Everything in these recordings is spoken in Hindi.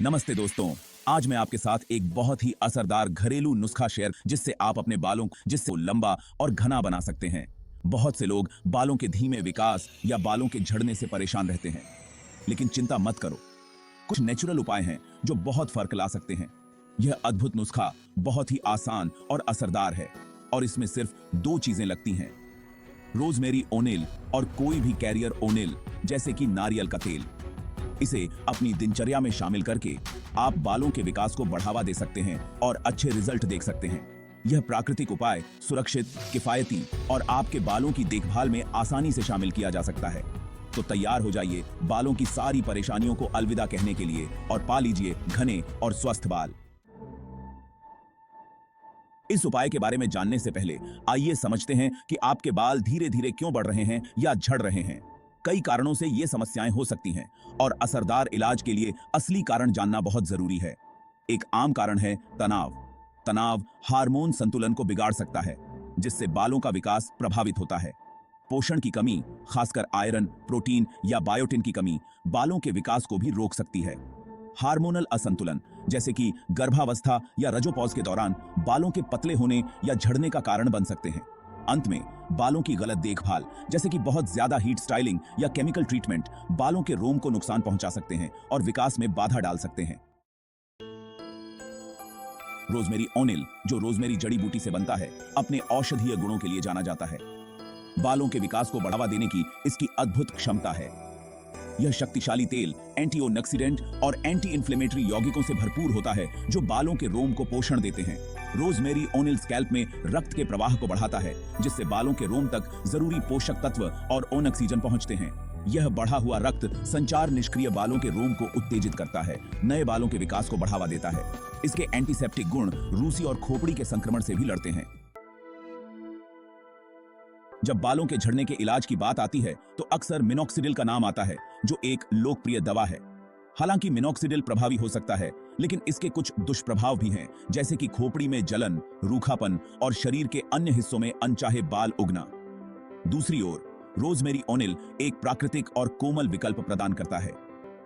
नमस्ते दोस्तों, आज मैं आपके साथ एक बहुत ही असरदार घरेलू नुस्खा शेयर जिससे आप अपने बालों जिससे वो लंबा और घना बना सकते हैं। बहुत से लोग बालों के धीमे विकास या बालों के झड़ने से परेशान रहते हैं, लेकिन चिंता मत करो, कुछ नेचुरल उपाय हैं जो बहुत फर्क ला सकते हैं। यह अद्भुत नुस्खा बहुत ही आसान और असरदार है और इसमें सिर्फ 2 चीजें लगती हैं, रोजमेरी ओनिल और कोई भी कैरियर ओनिल जैसे कि नारियल का तेल। इसे अपनी दिनचर्या में शामिल करके आप बालों के विकास को बढ़ावा दे सकते हैं और अच्छे रिजल्ट देख सकते हैं। यह प्राकृतिक उपाय सुरक्षित, किफायती और आपके बालों की देखभाल में आसानी से शामिल किया जा सकता है। तो तैयार हो जाइए बालों की सारी परेशानियों को अलविदा कहने के लिए और पा लीजिए घने और स्वस्थ बाल। इस उपाय के बारे में जानने से पहले आइए समझते हैं कि आपके बाल धीरे धीरे क्यों बढ़ रहे हैं या झड़ रहे हैं। कई कारणों से ये समस्याएं हो सकती हैं और असरदार इलाज के लिए असली कारण जानना बहुत जरूरी है। एक आम कारण है तनाव। तनाव हार्मोन संतुलन को बिगाड़ सकता है, जिससे बालों का विकास प्रभावित होता है। पोषण की कमी, खासकर आयरन, प्रोटीन या बायोटिन की कमी, बालों के विकास को भी रोक सकती है। हार्मोनल असंतुलन, जैसे कि गर्भावस्था या रजोपॉज के दौरान बालों के पतले होने या झड़ने का कारण बन सकते हैं। अंत में बालों की गलत देखभाल, जैसे कि बहुत ज्यादा हीट स्टाइलिंग या केमिकल ट्रीटमेंट, बालों के रोम को नुकसान पहुंचा सकते हैं और विकास में बाधा डाल सकते हैं। रोजमेरी ओनिल, जो रोजमेरी जड़ी बूटी से बनता है, अपने औषधीय गुणों के लिए जाना जाता है। बालों के विकास को बढ़ावा देने की इसकी अद्भुत क्षमता है। यह शक्तिशाली तेल एंटीऑक्सीडेंट और एंटी इन्फ्लेमेटरी यौगिकों से भरपूर होता है, जो बालों के रोम को पोषण देते हैं। रोजमेरी ओनिल स्कैल्प में रक्त के प्रवाह को बढ़ाता है, जिससे बालों के रोम तक जरूरी पोषक तत्व और ऑक्सीजन पहुंचते हैं। यह बढ़ा हुआ रक्त संचार निष्क्रिय बालों के रोम को उत्तेजित करता है, नए बालों के विकास को बढ़ावा देता है। इसके एंटीसेप्टिक गुण रूसी और खोपड़ी के संक्रमण से भी लड़ते हैं। जब बालों के झड़ने के इलाज की बात आती है तो अक्सर मिनॉक्सिडिल का नाम आता है, जो एक लोकप्रिय दवा है। हालांकि मिनॉक्सिडिल प्रभावी हो सकता है, लेकिन इसके कुछ दुष्प्रभाव भी हैं, जैसे कि खोपड़ी में जलन, रूखापन और शरीर के अन्य हिस्सों में अनचाहे बाल उगना। दूसरी ओर रोजमेरी ओनिल एक प्राकृतिक और कोमल विकल्प प्रदान करता है।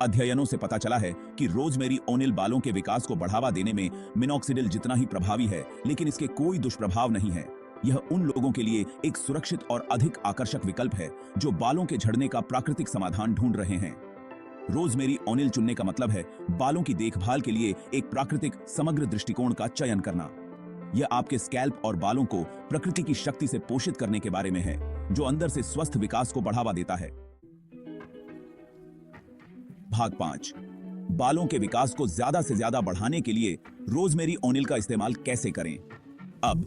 अध्ययनों से पता चला है कि रोजमेरी ओनिल बालों के विकास को बढ़ावा देने में मिनॉक्सिडिल जितना ही प्रभावी है, लेकिन इसके कोई दुष्प्रभाव नहीं है। यह उन लोगों के लिए एक सुरक्षित और अधिक आकर्षक विकल्प है जो बालों के झड़ने का प्राकृतिक समाधान ढूंढ रहे हैं। रोजमेरी ओनिल चुनने का मतलब है बालों की देखभाल के लिए एक प्राकृतिक समग्र दृष्टिकोण का चयन करना। यह आपके स्कैल्प और बालों को प्रकृति की शक्ति से पोषित करने के बारे में है, जो अंदर से स्वस्थ विकास को बढ़ावा देता है। भाग 5, बालों के विकास को ज्यादा से ज्यादा बढ़ाने के लिए रोजमेरी ओनिल का इस्तेमाल कैसे करें। अब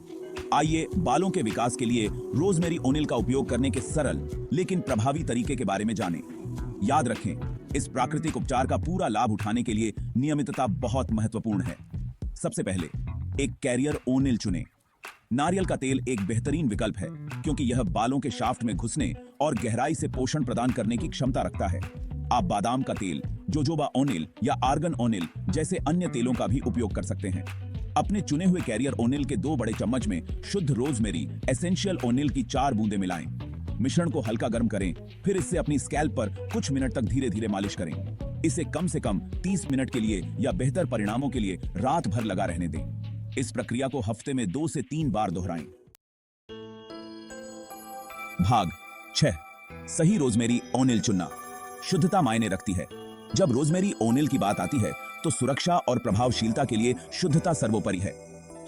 आइए बालों के विकास के लिए रोजमेरी ओनिल का उपयोग करने के सरल लेकिन प्रभावी तरीके के बारे में जानें। याद रखें, इस प्राकृतिक उपचार का पूरा लाभ उठाने के लिए नियमितता बहुत महत्वपूर्ण है। सबसे पहले एक कैरियर ओनिल चुनें। नारियल का तेल एक बेहतरीन विकल्प है, क्योंकि यह बालों के शाफ्ट में घुसने और गहराई से पोषण प्रदान करने की क्षमता रखता है। आप बादाम का तेल, जोजोबा ओनिल या आर्गन ओनिल जैसे अन्य तेलों का भी उपयोग कर सकते हैं। अपने चुने हुए कैरियर ओनिल के 2 बड़े चम्मच में शुद्ध रोजमेरी एसेंशियल ओनिल की 4 बूंदें मिलाएं। मिश्रण को हल्का गर्म करें, फिर इससे अपनी स्कैल्प पर कुछ मिनट तक धीरे धीरे मालिश करें। इसे कम से कम 30 मिनट के लिए या बेहतर परिणामों के लिए रात भर लगा रहने दें। इस प्रक्रिया को हफ्ते में 2 से 3 बार दोहराएं। भाग 6, सही रोजमेरी ओनिल चुनना। शुद्धता मायने रखती है। जब रोजमेरी ओनिल की बात आती है तो सुरक्षा और प्रभावशीलता के लिए शुद्धता सर्वोपरि है।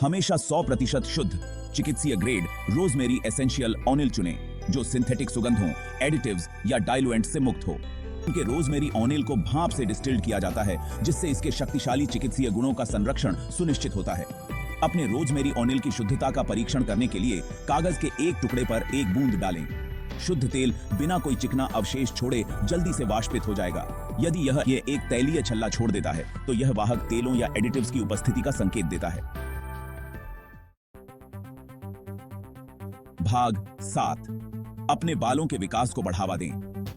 हमेशा 100% शुद्ध चिकित्सीय ग्रेड रोजमेरी एसेंशियल ओनिल चुनें, जो सिंथेटिक सुगंधों, एडिटिव्स या डाइलुएंट से मुक्त हो। उनके रोजमेरी ओनिल को भाप से डिस्टिल्ड किया जाता है, जिससे इसके शक्तिशाली चिकित्सीय गुणों का संरक्षण सुनिश्चित होता है। अपने रोजमेरी ओनिल की शुद्धता का परीक्षण करने के लिए कागज के एक टुकड़े पर 1 बूंद डालें। शुद्ध तेल बिना कोई चिकना अवशेष छोड़े जल्दी से वाष्पित हो जाएगा। यदि यह एक तैलीय छल्ला छोड़ देता है तो यह वाहक तेलों या एडिटिव्स की उपस्थिति का संकेत देता है। भाग 7, अपने बालों के विकास को बढ़ावा दें।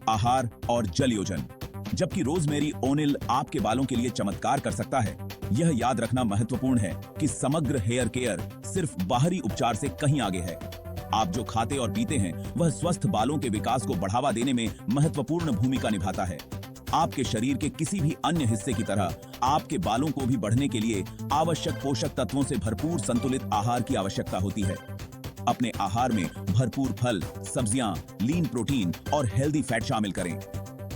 आहार और जल योजन। जबकि रोजमेरी ओनिल आपके बालों के लिए चमत्कार कर सकता है, यह याद रखना महत्वपूर्ण है कि समग्र हेयर केयर सिर्फ बाहरी उपचार से कहीं आगे है। आप जो खाते और पीते हैं वह स्वस्थ बालों के विकास को बढ़ावा देने में महत्वपूर्ण भूमिका निभाता है। आपके शरीर के किसी भी अन्य हिस्से की तरह आपके बालों को भी बढ़ने के लिए आवश्यक पोषक तत्वों से भरपूर संतुलित आहार की आवश्यकता होती है। अपने आहार में भरपूर फल, सब्जियां, लीन प्रोटीन और हेल्दी फैट शामिल करें।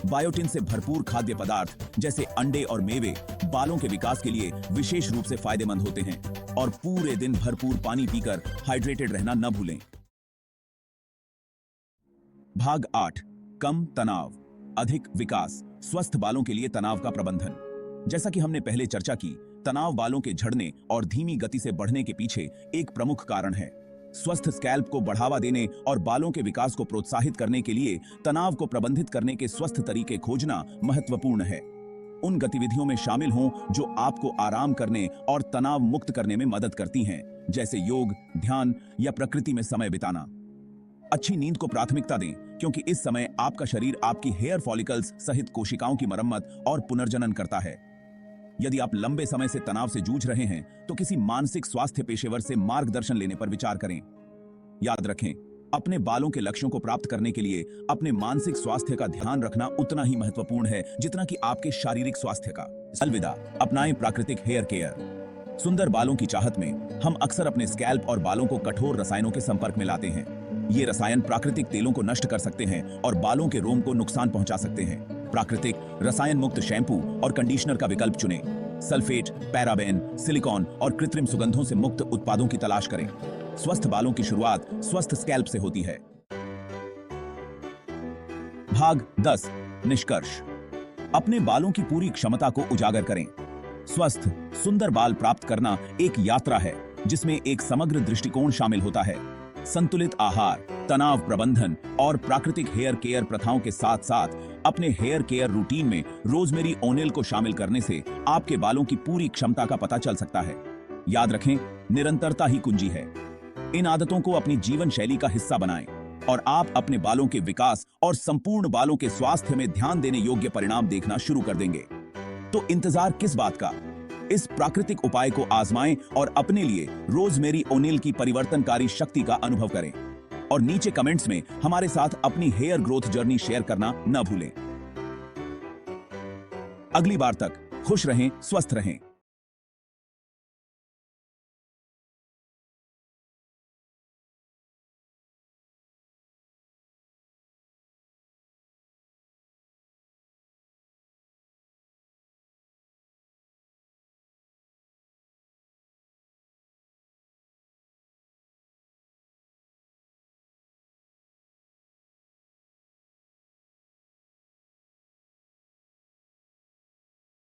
बायोटिन से भरपूर खाद्य पदार्थ जैसे अंडे और मेवे बालों के विकास के लिए विशेष रूप से फायदेमंद होते हैं। और पूरे दिन भरपूर पानी पीकर हाइड्रेटेड रहना न भूलें। भाग 8, कम तनाव, अधिक विकास, स्वस्थ बालों के लिए तनाव का प्रबंधन। जैसा कि हमने पहले चर्चा की, तनाव बालों के झड़ने और धीमी गति से बढ़ने के पीछे एक प्रमुख कारण है। स्वस्थ स्कैल्प को बढ़ावा देने और बालों के विकास को प्रोत्साहित करने के लिए तनाव को प्रबंधित करने के स्वस्थ तरीके खोजना महत्वपूर्ण है। उन गतिविधियों में शामिल हों जो आपको आराम करने और तनाव मुक्त करने में मदद करती हैं, जैसे योग, ध्यान या प्रकृति में समय बिताना। अच्छी नींद को प्राथमिकता दें, क्योंकि इस समय आपका शरीर आपकी हेयर फॉलिकल्स सहित कोशिकाओं की मरम्मत और पुनर्जनन करता है। यदि आप लंबे समय से तनाव से जूझ रहे हैं, तो किसी मानसिक स्वास्थ्य पेशेवर से मार्गदर्शन लेने पर विचार करें। याद रखें, अपने बालों के लक्ष्यों को प्राप्त करने के लिए अपने मानसिक स्वास्थ्य का ध्यान रखना उतना ही महत्वपूर्ण है जितना कि आपके शारीरिक स्वास्थ्य का। अलविदा, अपनाएं प्राकृतिक हेयर केयर। सुंदर बालों की चाहत में हम अक्सर अपने स्कैल्प और बालों को कठोर रसायनों के संपर्क में लाते हैं। ये रसायन प्राकृतिक तेलों को नष्ट कर सकते हैं और बालों के रोम को नुकसान पहुंचा सकते हैं। प्राकृतिक रसायन मुक्त शैम्पू और कंडीशनर का विकल्प चुनें। सल्फेट, पैराबेन, सिलिकॉन और कृत्रिम सुगंधों से मुक्त उत्पादों की तलाश करें। स्वस्थ बालों की शुरुआत स्वस्थ स्कैल्प से होती है। भाग 10, निष्कर्ष। अपने बालों की पूरी क्षमता को उजागर करें। स्वस्थ, सुंदर बाल प्राप्त करना एक यात्रा है जिसमें एक समग्र दृष्टिकोण शामिल होता है। संतुलित आहार, तनाव प्रबंधन और प्राकृतिक हेयर केयर प्रथाओं के साथ साथ अपने हेयर केयर रूटीन में रोजमेरी ओनिल को शामिल करने से आपके बालों की पूरी क्षमता का पता चल सकता है। याद रखें, निरंतरता ही कुंजी है। इन आदतों को अपनी जीवन शैली का हिस्सा बनाएं और आप अपने बालों के विकास और संपूर्ण बालों के स्वास्थ्य में ध्यान देने योग्य परिणाम देखना शुरू कर देंगे। तो इंतजार किस बात का? इस प्राकृतिक उपाय को आजमाएं और अपने लिए रोजमेरी ओनिल की परिवर्तनकारी शक्ति का अनुभव करें। और नीचे कमेंट्स में हमारे साथ अपनी हेयर ग्रोथ जर्नी शेयर करना न भूलें। अगली बार तक खुश रहें, स्वस्थ रहें।